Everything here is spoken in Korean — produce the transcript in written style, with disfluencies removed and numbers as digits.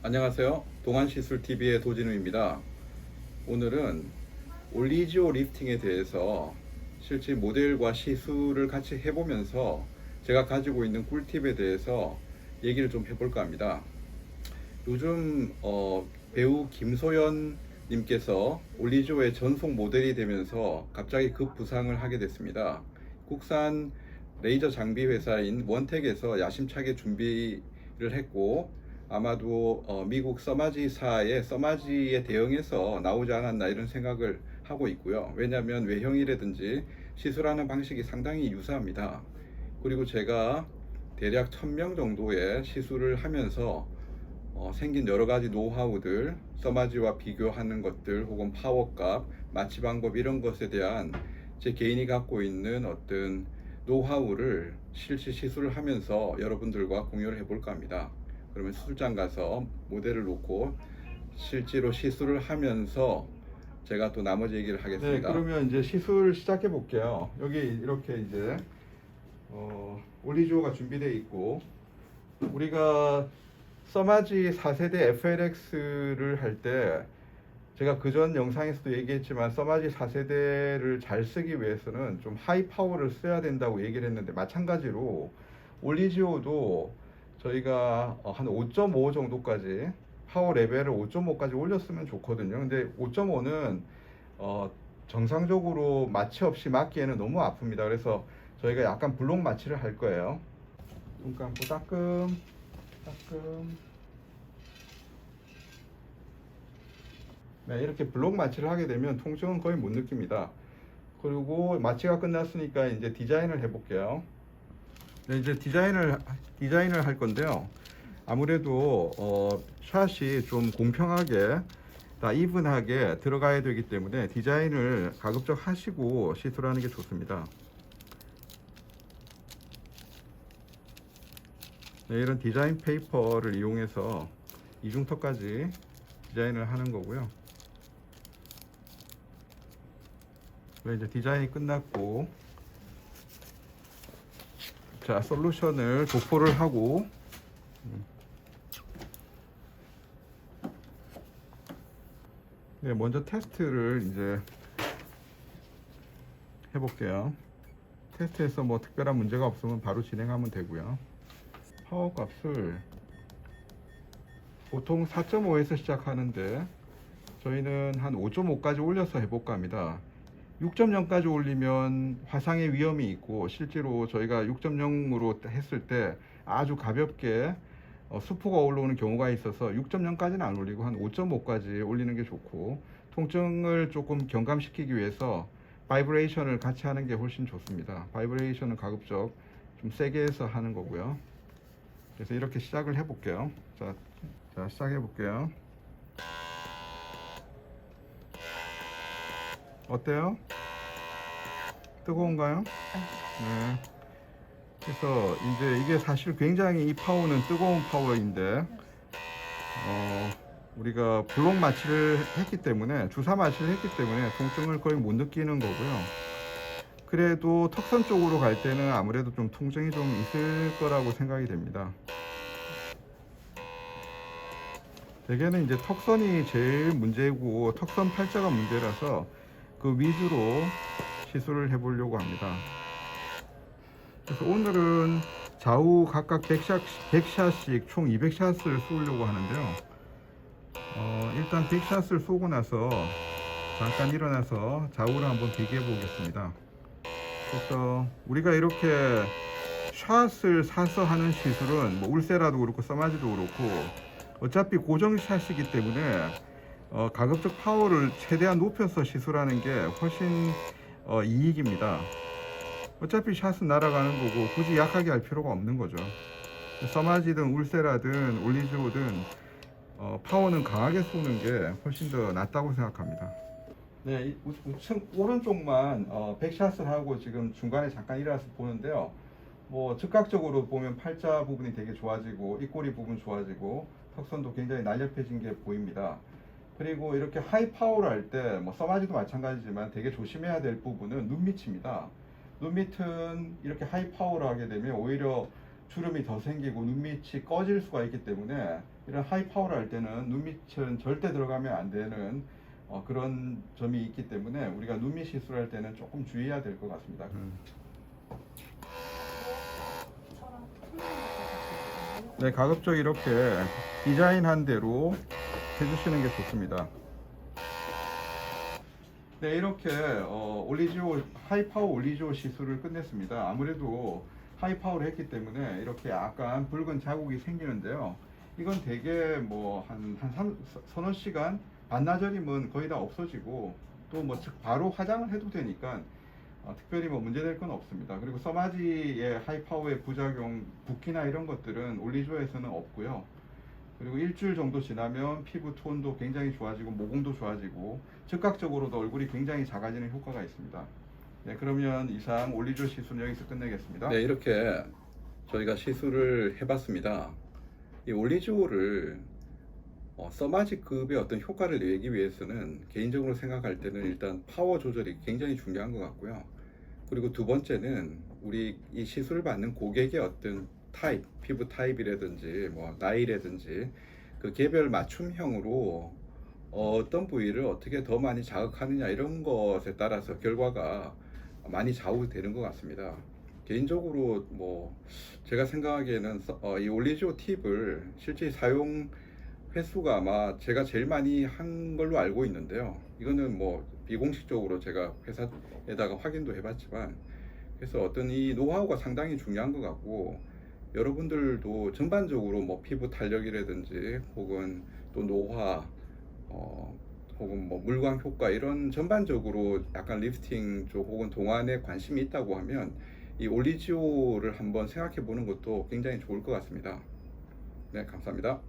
안녕하세요. 동안시술TV의 도진우입니다. 오늘은 올리지오 리프팅에 대해서 실제 모델과 시술을 같이 해보면서 제가 가지고 있는 꿀팁에 대해서 얘기를 좀 해볼까 합니다. 요즘 배우 김소연 님께서 올리지오의 전속 모델이 되면서 갑자기 급부상을 하게 됐습니다. 국산 레이저 장비 회사인 원텍에서 야심차게 준비를 했고, 아마도 미국 서마지사의 서마지에 대응해서 나오지 않았나 이런 생각을 하고 있고요. 왜냐하면 외형이라든지 시술하는 방식이 상당히 유사합니다. 그리고 제가 대략 1000명 정도의 시술을 하면서 생긴 여러 가지 노하우들, 서마지와 비교하는 것들, 혹은 파워값, 마취 방법 이런 것에 대한 제 개인이 갖고 있는 어떤 노하우를 실제 시술을 하면서 여러분들과 공유를 해볼까 합니다. 그러면 수술장 가서 모델을 놓고 실제로 시술을 하면서 제가 또 나머지 얘기를 하겠습니다. 네, 그러면 이제 시술 시작해 볼게요. 여기 이렇게 이제 올리지오가 준비되어 있고, 우리가 서마지 4세대 FLX를 할 때 제가 그전 영상에서도 얘기했지만 서마지 4세대를 잘 쓰기 위해서는 좀 하이 파워를 써야 된다고 얘기를 했는데, 마찬가지로 올리지오도 저희가 한 5.5 정도까지 파워 레벨을 5.5까지 올렸으면 좋거든요. 근데 5.5는 정상적으로 마취 없이 맞기에는 너무 아픕니다. 그래서 저희가 약간 블록 마취를 할 거예요. 눈 감고 따끔 따끔. 네, 이렇게 블록 마취를 하게 되면 통증은 거의 못 느낍니다. 그리고 마취가 끝났으니까 이제 디자인을 해볼게요. 네, 이제 디자인을 할 건데요. 아무래도 샷이 좀 공평하게 다 이분하게 들어가야 되기 때문에 디자인을 가급적 하시고 시술하는 게 좋습니다. 네, 이런 디자인 페이퍼를 이용해서 이중턱까지 디자인을 하는 거고요. 이제 디자인이 끝났고, 자, 솔루션을 도포를 하고, 네, 먼저 테스트를 이제 해볼게요. 테스트에서 뭐 특별한 문제가 없으면 바로 진행하면 되고요. 파워 값을 보통 4.5에서 시작하는데 저희는 한 5.5까지 올려서 해볼까 합니다. 6.0까지 올리면 화상의 위험이 있고, 실제로 저희가 6.0으로 했을 때 아주 가볍게 수포가 올라오는 경우가 있어서 6.0까지는 안 올리고 한 5.5까지 올리는 게 좋고, 통증을 조금 경감시키기 위해서 바이브레이션을 같이 하는 게 훨씬 좋습니다. 바이브레이션은 가급적 좀 세게 해서 하는 거고요. 그래서 이렇게 시작을 해볼게요. 자, 시작해 볼게요. 어때요? 뜨거운가요? 네. 그래서 이제 이게 사실 굉장히 이 파워는 뜨거운 파워인데, 우리가 블록 마취를 했기 때문에, 주사 마취를 했기 때문에 통증을 거의 못 느끼는 거고요. 그래도 턱선 쪽으로 갈 때는 아무래도 좀 통증이 좀 있을 거라고 생각이 됩니다. 대개는 이제 턱선이 제일 문제고, 턱선 팔자가 문제라서 그 위주로 시술을 해보려고 합니다. 그래서 오늘은 좌우 각각 100샷씩 총 200샷을 쏘려고 하는데요. 일단 100샷을 쏘고 나서 잠깐 일어나서 좌우를 한번 비교해 보겠습니다. 그래서 우리가 이렇게 샷을 사서 하는 시술은 뭐 울세라도 그렇고 서마지도 그렇고 어차피 고정샷이기 때문에 가급적 파워를 최대한 높여서 시술하는 게 훨씬 이익입니다. 어차피 샷은 날아가는 거고 굳이 약하게 할 필요가 없는 거죠. 서마지든 울세라든 올리지오든 파워는 강하게 쏘는 게 훨씬 더 낫다고 생각합니다. 네, 우측 오른쪽만 100샷을 하고 지금 중간에 잠깐 일어나서 보는데요. 뭐 즉각적으로 보면 팔자 부분이 되게 좋아지고 입꼬리 부분 좋아지고 턱선도 굉장히 날렵해진 게 보입니다. 그리고 이렇게 하이 파워를 할 때 뭐 서마지도 마찬가지지만 되게 조심해야 될 부분은 눈밑입니다. 눈밑은 이렇게 하이 파워를 하게 되면 오히려 주름이 더 생기고 눈밑이 꺼질 수가 있기 때문에 이런 하이 파워를 할 때는 눈밑은 절대 들어가면 안 되는 그런 점이 있기 때문에 우리가 눈밑 시술을 할 때는 조금 주의해야 될 것 같습니다. 네, 가급적 이렇게 디자인한 대로 해주시는 게 좋습니다. 네, 이렇게 올리지오 하이파워 올리지오 시술을 끝냈습니다. 아무래도 하이파워를 했기 때문에 이렇게 약간 붉은 자국이 생기는데요. 이건 대개 뭐 한 서너 시간 반나절이면 거의 다 없어지고 또 뭐 바로 화장을 해도 되니까 특별히 뭐 문제될 건 없습니다. 그리고 써마지의 하이파워의 부작용, 붓기나 이런 것들은 올리지오에서는 없고요. 그리고 일주일 정도 지나면 피부 톤도 굉장히 좋아지고 모공도 좋아지고 즉각적으로도 얼굴이 굉장히 작아지는 효과가 있습니다. 네, 그러면 이상 올리지오 시술은 여기서 끝내겠습니다. 네, 이렇게 저희가 시술을 해봤습니다. 이 올리지오를 써마지급의 어떤 효과를 내기 위해서는 개인적으로 생각할 때는 일단 파워 조절이 굉장히 중요한 것 같고요. 그리고 두 번째는 우리 이 시술을 받는 고객의 어떤 타입, 피부 타입이라든지 뭐 나이라든지 그 개별 맞춤형으로 어떤 부위를 어떻게 더 많이 자극하느냐 이런 것에 따라서 결과가 많이 좌우되는 것 같습니다. 개인적으로 뭐 제가 생각하기에는 이 올리지오 팁을 실제 사용 횟수가 아마 제가 제일 많이 한 걸로 알고 있는데요. 이거는 뭐 비공식적으로 제가 회사에다가 확인도 해봤지만 그래서 어떤 이 노하우가 상당히 중요한 것 같고 여러분들도 전반적으로 뭐 피부 탄력이라든지 혹은 또 노화 혹은 뭐 물광 효과 이런 전반적으로 약간 리프팅 쪽 혹은 동안에 관심이 있다고 하면 이 올리지오를 한번 생각해 보는 것도 굉장히 좋을 것 같습니다. 네, 감사합니다.